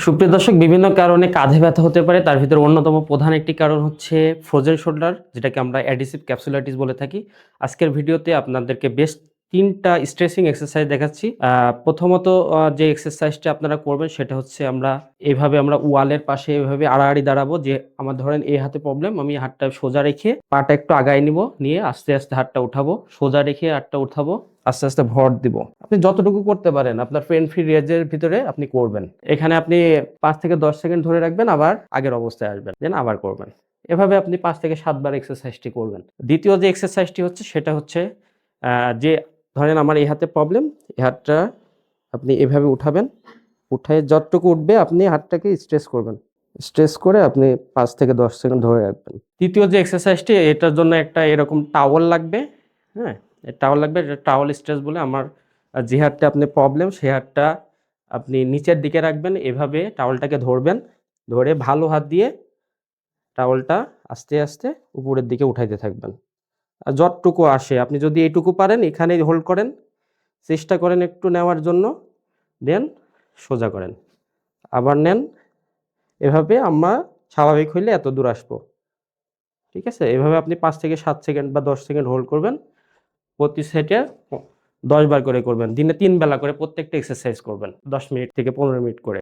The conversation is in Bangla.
সুপ্রিয় দর্শক, বিভিন্ন কারণে কাঁধে ব্যথা হতে পারে। তার ভিতরে অন্যতম প্রধান একটি কারণ হচ্ছে ফ্রোজেন শোল্ডার, যেটাকে আমরা অ্যাডিসিভ ক্যাপসুলাইটিস বলে থাকি। আজকের ভিডিওতে আপনাদেরকে বেশ ৩ টা স্ট্রেচিং এক্সারসাইজ দেখাচ্ছি। প্রথমত যে এক্সারসাইজটা আপনারা করবেন সেটা হচ্ছে আমরা ওয়ালের পাশে এভাবে আড়াআড়ি দাঁড়াবো, যে আমার ধরেন এই হাতে প্রবলেম, আমি হাতটা সোজা রেখে পাটা একটু আগায় নিব, নিয়ে আস্তে, আস্তে হাতটা উঠাবো, সোজা রেখে হাতটা উঠাবো, আস্তে, আস্তে ভর দিব। আপনি যতটুকু করতে পারেন আপনার পেইন ফ্রি রেঞ্জের ভিতরে আপনি করবেন। এখানে আপনি ৫ থেকে ১০ সেকেন্ড ধরে রাখবেন, আবার আগের অবস্থায় আসবেন, দেন আবার করবেন। এভাবে আপনি ৫ থেকে ৭ বার এক্সারসাইজটি করবেন। দ্বিতীয় যে এক্সারসাইজটি হচ্ছে সেটা হচ্ছে যে ধরেন আমার এই হাতে প্রবলেম, এই হাতটা আপনি এভাবে উঠাবেন। উঠায়ে যতটুকু উঠবে আপনি হাতটাকে স্ট্রেচ করবেন। স্ট্রেচ করে আপনি ৫ থেকে ১০ সেকেন্ড ধরে রাখবেন। তৃতীয় যে এক্সারসাইজটি, এটার জন্য একটা এরকম টাওয়াল লাগবে। হ্যাঁ? টাওয়াল লাগবে, এটা টাওয়াল স্ট্রেচ বলে। আমার যে হাতটা আপনি প্রবলেম সেই হাতটা আপনি নিচের দিকে রাখবেন। এভাবে টাওয়ালটাকে ধরবেন। ধরে ভালো হাত দিয়ে টাওয়ালটা আস্তে, আস্তে উপরের দিকে উঠাইতে থাকবেন। আর যতটুকু আসে, আপনি যদি এইটুকু পারেন এখানেই হোল্ড করেন। চেষ্টা করেন একটু নেওয়ার জন্য। দেন সোজা করেন। আবার নেন। এভাবে আমরা স্বাভাবিক হইলে এত দূর আসবো। ঠিক আছে? এভাবে আপনি ৫ থেকে ৭ সেকেন্ড বা ১০ সেকেন্ড হোল্ড করবেন। প্রতি সেটে ১০ বার করে করবেন। দিনে ৩ বেলা করে প্রত্যেকটা এক্সারসাইজ করবেন। ১০ মিনিট থেকে ১৫ মিনিট করে।